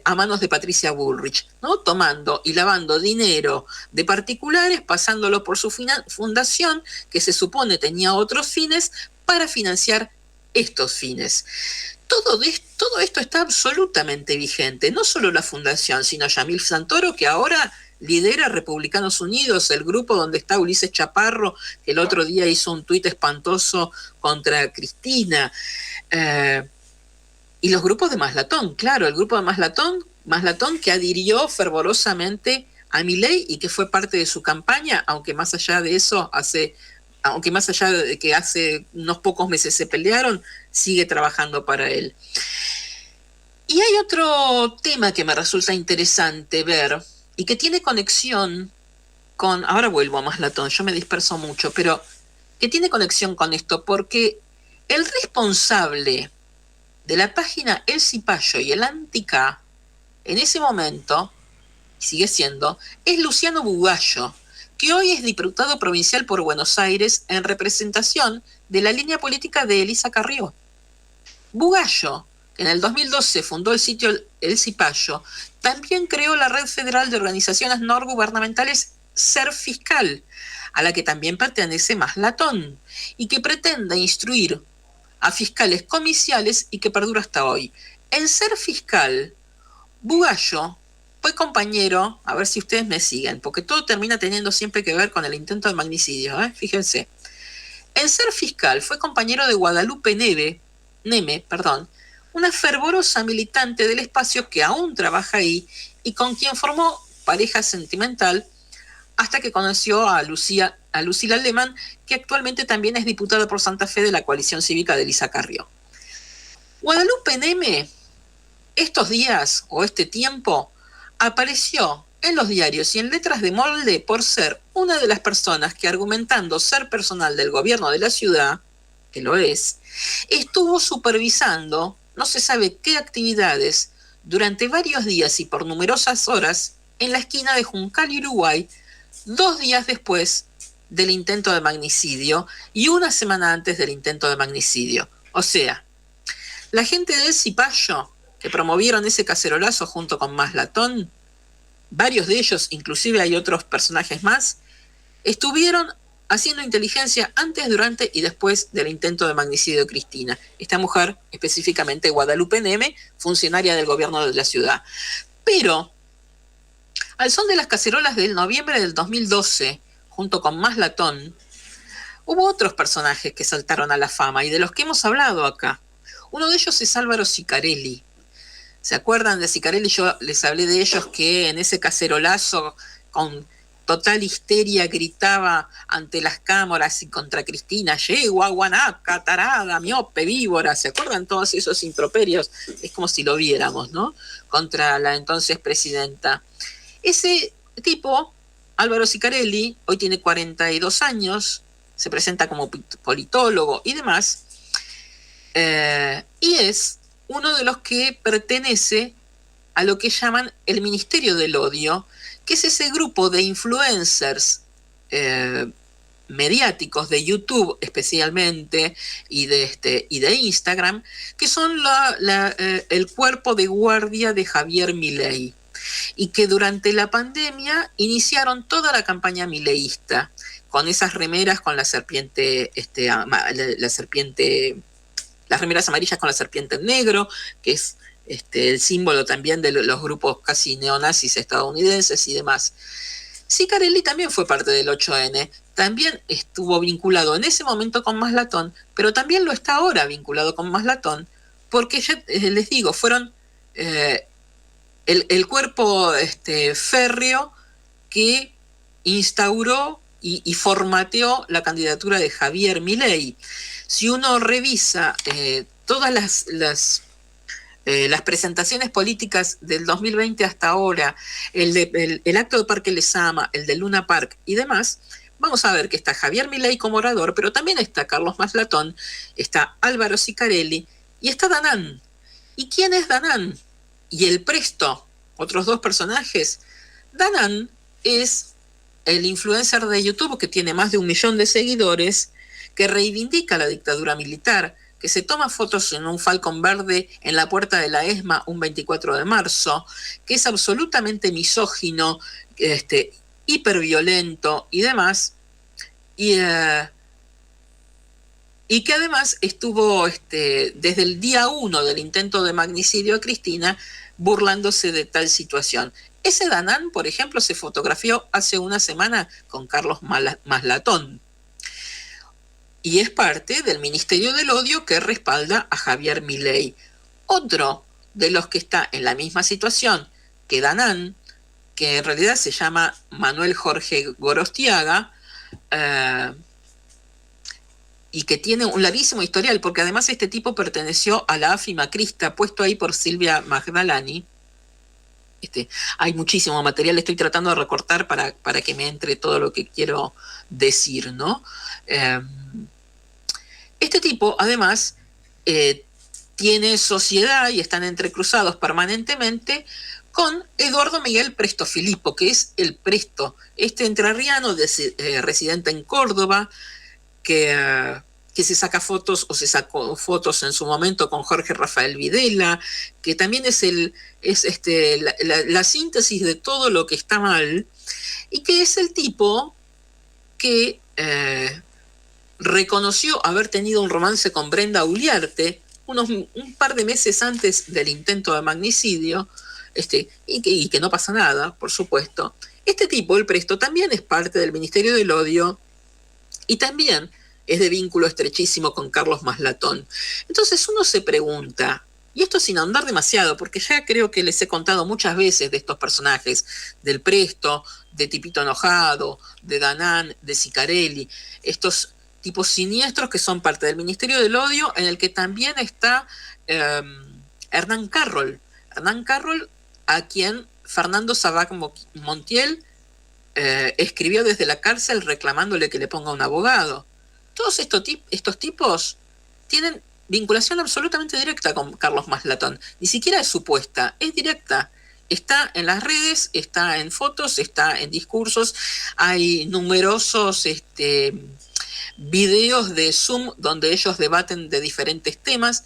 a manos de Patricia Bullrich, ¿no? Tomando y lavando dinero de particulares, pasándolo por su fundación, que se supone tenía otros fines, para financiar estos fines. Todo esto está absolutamente vigente, no solo la fundación, sino Yamil Santoro, que ahora lidera Republicanos Unidos, el grupo donde está Ulises Chaparro, que el otro día hizo un tuit espantoso contra Cristina, y los grupos de Maslatón, claro, el grupo de Maslatón que adhirió fervorosamente a Milei y que fue parte de su campaña, aunque más allá de que hace unos pocos meses se pelearon, sigue trabajando para él. Y hay otro tema que me resulta interesante ver y que tiene conexión con, ahora vuelvo a Maslatón, yo me disperso mucho, pero que tiene conexión con esto, porque el responsable de la página El Cipallo y El Antica, en ese momento, sigue siendo, es Luciano Bugallo, que hoy es diputado provincial por Buenos Aires en representación de la línea política de Elisa Carrió. Bugallo, que en el 2012 fundó el sitio El Cipallo, también creó la Red Federal de Organizaciones No Gubernamentales Ser Fiscal, a la que también pertenece Maslatón, y que pretende instruir a fiscales comiciales y que perdura hasta hoy. En Ser Fiscal, Bugallo fue compañero, a ver si ustedes me siguen, porque todo termina teniendo siempre que ver con el intento de magnicidio, fíjense. En Ser Fiscal fue compañero de Guadalupe Neme, una fervorosa militante del espacio que aún trabaja ahí y con quien formó pareja sentimental hasta que conoció a Lucila Alemán, que actualmente también es diputada por Santa Fe de la coalición cívica de Elisa Carrió. Guadalupe Neme estos días o este tiempo apareció en los diarios y en letras de molde por ser una de las personas que, argumentando ser personal del gobierno de la ciudad, que lo es, estuvo supervisando no se sabe qué actividades durante varios días y por numerosas horas en la esquina de Juncal y Uruguay, 2 días después del intento de magnicidio y una semana antes del intento de magnicidio. O sea, la gente del Cipayo, que promovieron ese cacerolazo junto con Maslatón, varios de ellos, inclusive hay otros personajes más, estuvieron haciendo inteligencia antes, durante y después del intento de magnicidio de Cristina. Esta mujer, específicamente Guadalupe Neme, funcionaria del gobierno de la ciudad. Pero, al son de las cacerolas del noviembre del 2012, junto con Maslatón, hubo otros personajes que saltaron a la fama y de los que hemos hablado acá. Uno de ellos es Álvaro Sicarelli. ¿Se acuerdan de Sicarelli? Yo les hablé de ellos que en ese cacerolazo con total histeria gritaba ante las cámaras y contra Cristina: yegua, guanaca, tarada, miope, víbora. ¿Se acuerdan todos esos improperios? Es como si lo viéramos, ¿no? Contra la entonces presidenta. Ese tipo, Álvaro Sicarelli, hoy tiene 42 años, se presenta como politólogo y demás, y es uno de los que pertenece a lo que llaman el Ministerio del Odio, que es ese grupo de influencers mediáticos de YouTube especialmente y de Instagram, que son el cuerpo de guardia de Javier Milei, y que durante la pandemia iniciaron toda la campaña mileísta, con esas remeras con la serpiente, las remeras amarillas con la serpiente en negro, que es el símbolo también de los grupos casi neonazis estadounidenses y demás. Sicarelli también fue parte del 8N, también estuvo vinculado en ese momento con Maslatón, pero también lo está ahora vinculado con Maslatón, porque ya les digo, fueron el cuerpo férreo que instauró y formateó la candidatura de Javier Milei. Si uno revisa todas las presentaciones políticas del 2020 hasta ahora, el acto de Parque Lezama, el de Luna Park y demás, vamos a ver que está Javier Milei como orador, pero también está Carlos Maslatón, está Álvaro Sicarelli y está Danán. ¿Y quién es Danán? Y el Presto, otros 2 personajes. Danán es el influencer de YouTube que tiene más de 1 millón de seguidores, que reivindica la dictadura militar, que se toma fotos en un Falcon verde en la puerta de la ESMA un 24 de marzo, que es absolutamente misógino, hiperviolento y demás, y que además estuvo desde el día 1 del intento de magnicidio a Cristina burlándose de tal situación. Ese Danán, por ejemplo, se fotografió hace una semana con Carlos Maslatón. Y es parte del Ministerio del Odio que respalda a Javier Milei. Otro de los que está en la misma situación que Danán, que en realidad se llama Manuel Jorge Gorostiaga, y que tiene un larguísimo historial, porque además este tipo perteneció a la AFI macrista, puesto ahí por Silvia Magdalani. Hay muchísimo material, estoy tratando de recortar para que me entre todo lo que quiero decir, ¿no? Este tipo, además, tiene sociedad y están entrecruzados permanentemente con Eduardo Miguel Presto Filippo, que es el Presto, entrerriano residente en Córdoba, que se saca fotos o se sacó fotos en su momento con Jorge Rafael Videla, que también es la síntesis de todo lo que está mal, y que es el tipo que reconoció haber tenido un romance con Brenda Uliarte un par de meses antes del intento de magnicidio, y que no pasa nada, por supuesto. Este tipo, el Presto, también es parte del Ministerio del Odio y también es de vínculo estrechísimo con Carlos Maslatón. Entonces uno se pregunta, y esto sin ahondar demasiado, porque ya creo que les he contado muchas veces de estos personajes, del Presto, de Tipito Enojado, de Danán, de Sicarelli, estos tipos siniestros que son parte del Ministerio del Odio, en el que también está Hernán Carroll, Hernán Carroll, a quien Fernando Sabac Montiel escribió desde la cárcel reclamándole que le ponga un abogado. Todos estos tipos tienen vinculación absolutamente directa con Carlos Maslatón. Ni siquiera es supuesta, es directa. Está en las redes, está en fotos, está en discursos. Hay numerosos videos de Zoom donde ellos debaten de diferentes temas.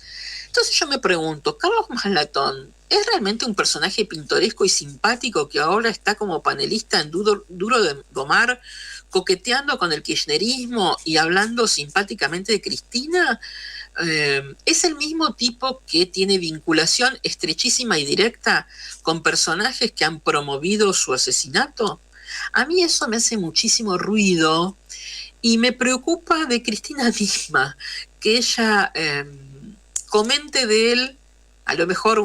Entonces yo me pregunto, ¿Carlos Maslatón es realmente un personaje pintoresco y simpático que ahora está como panelista en Duro de Domar, coqueteando con el kirchnerismo y hablando simpáticamente de Cristina? ¿Es el mismo tipo que tiene vinculación estrechísima y directa con personajes que han promovido su asesinato? A mí eso me hace muchísimo ruido y me preocupa de Cristina misma, que ella comente de él. A lo mejor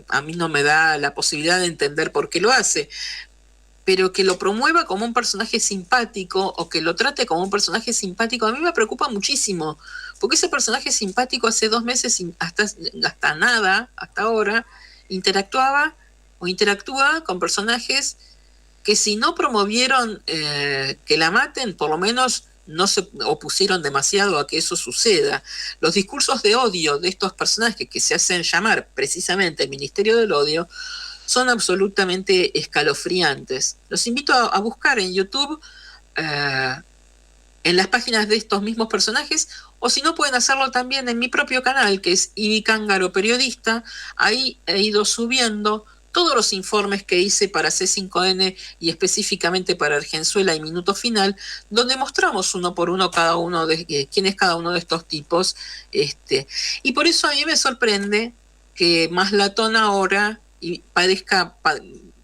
a mí no me da la posibilidad de entender por qué lo hace, pero que lo promueva como un personaje simpático o que lo trate como un personaje simpático, a mí me preocupa muchísimo, porque ese personaje simpático hace 2 meses, hasta ahora, interactúa con personajes que si no promovieron que la maten, por lo menos no se opusieron demasiado a que eso suceda. Los discursos de odio de estos personajes que se hacen llamar precisamente el Ministerio del Odio son absolutamente escalofriantes. Los invito a buscar en YouTube en las páginas de estos mismos personajes, o si no pueden hacerlo también en mi propio canal, que es Ivi Cángaro Periodista. Ahí he ido subiendo todos los informes que hice para C5N y específicamente para Argenzuela y Minuto Final, donde mostramos uno por uno quién es cada uno de estos tipos. Y por eso a mí me sorprende que Maslatón ahora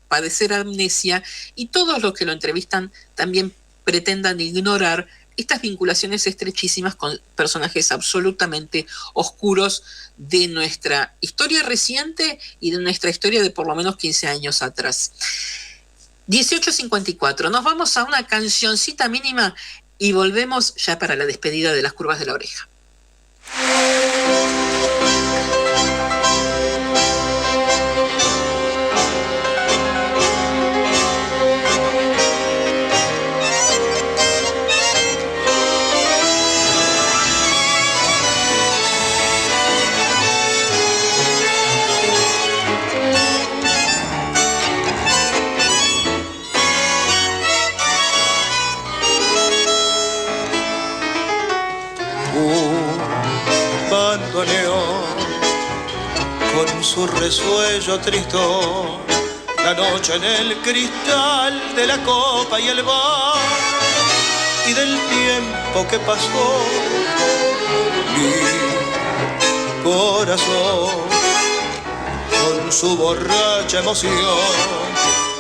padecer amnesia y todos los que lo entrevistan también pretendan ignorar estas vinculaciones estrechísimas con personajes absolutamente oscuros de nuestra historia reciente y de nuestra historia de por lo menos 15 años atrás. 18:54, nos vamos a una cancioncita mínima y volvemos ya para la despedida de Las Curvas de la Oreja. Con su resuello tristón, la noche en el cristal de la copa y el bar, y del tiempo que pasó, mi corazón con su borracha emoción,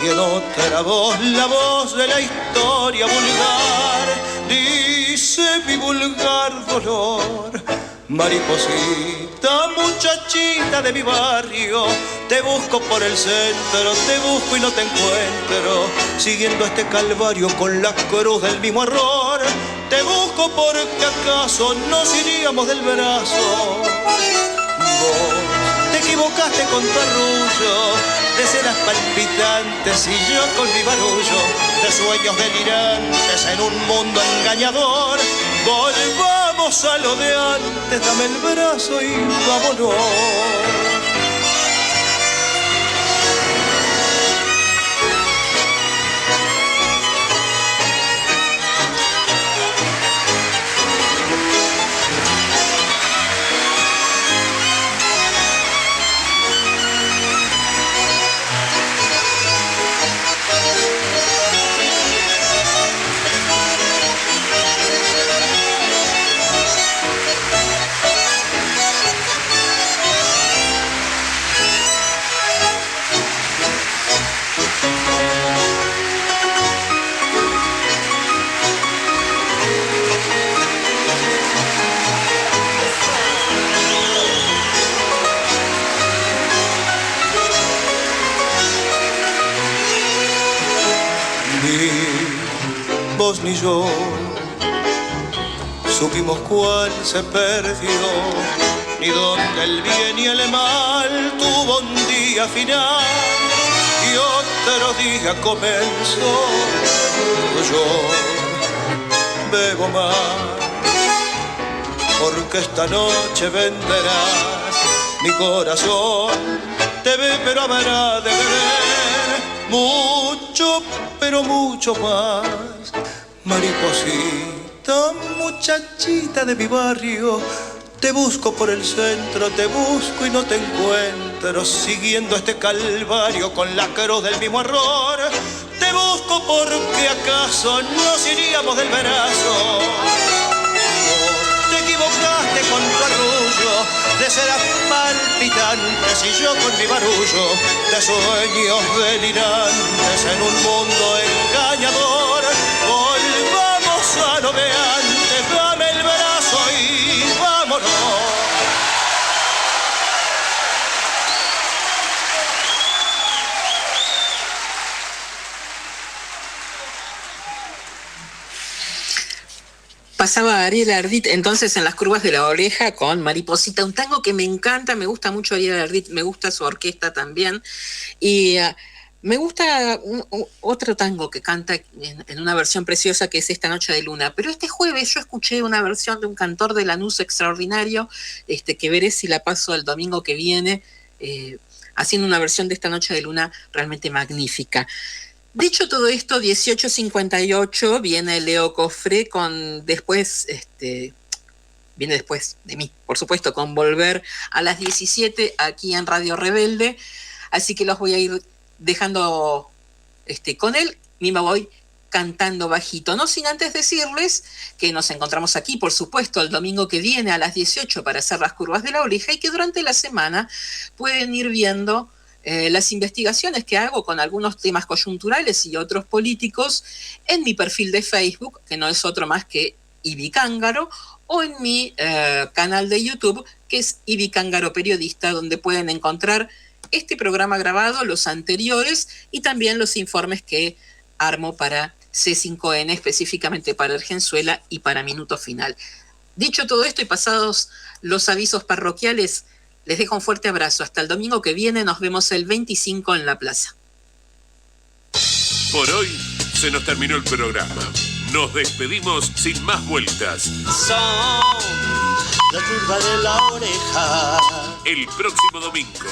y en otra voz, la voz de la historia vulgar, dice mi vulgar dolor: mariposita, muchachita de mi barrio, te busco por el centro, te busco y no te encuentro, siguiendo este calvario con la cruz del mismo error. Te busco porque acaso nos iríamos del brazo. Vos te equivocaste con tu arrullo de cenas palpitantes y yo con mi barullo de sueños delirantes en un mundo engañador. Volvamos a lo de antes, dame el brazo y vámonos. Vos ni yo supimos cuál se perdió, ni donde el bien y el mal tuvo un día final y otro día comenzó. Yo bebo más porque esta noche venderás mi corazón, te ve pero habrá de beber mucho, pero mucho más. Mariposita, muchachita de mi barrio, te busco por el centro, te busco y no te encuentro, siguiendo este calvario con la cruz del mismo error. Te busco porque acaso nos iríamos del brazo. Te equivocaste con tu arrullo de ceras palpitantes y yo con mi barullo de sueños delirantes en un mundo engañador. Volvamos a lo de antes, dame el brazo y vámonos. Pasaba Ariel Ardit entonces en Las curvas de la oreja con Mariposita, un tango que me encanta, me gusta mucho Ariel Ardit, me gusta su orquesta también, y me gusta otro tango que canta en una versión preciosa que es Esta noche de luna, pero este jueves yo escuché una versión de un cantor de Lanús extraordinario, que veré si la paso el domingo que viene, haciendo una versión de Esta noche de luna realmente magnífica. Dicho todo esto, 18:58 viene Leo Cofré con viene después de mí, por supuesto, con Volver a las 17 aquí en Radio Rebelde. Así que los voy a ir dejando con él. Y me voy cantando bajito, no sin antes decirles que nos encontramos aquí, por supuesto, el domingo que viene a las 18 para hacer Las curvas de la oreja y que durante la semana pueden ir viendo las investigaciones que hago con algunos temas coyunturales y otros políticos en mi perfil de Facebook, que no es otro más que Ibi Cángaro, o en mi canal de YouTube, que es Ibi Cángaro Periodista, donde pueden encontrar este programa grabado, los anteriores y también los informes que armo para C5N, específicamente para Argenzuela y para Minuto Final. Dicho todo esto y pasados los avisos parroquiales, les dejo un fuerte abrazo. Hasta el domingo que viene. Nos vemos el 25 en la plaza. Por hoy se nos terminó el programa. Nos despedimos sin más vueltas. Son la curva de la oreja. El próximo domingo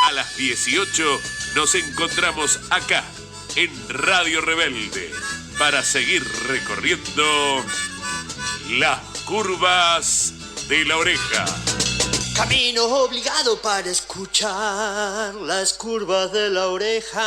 a las 18 nos encontramos acá en Radio Rebelde para seguir recorriendo las curvas de la oreja. Camino obligado para escuchar las curvas de la oreja.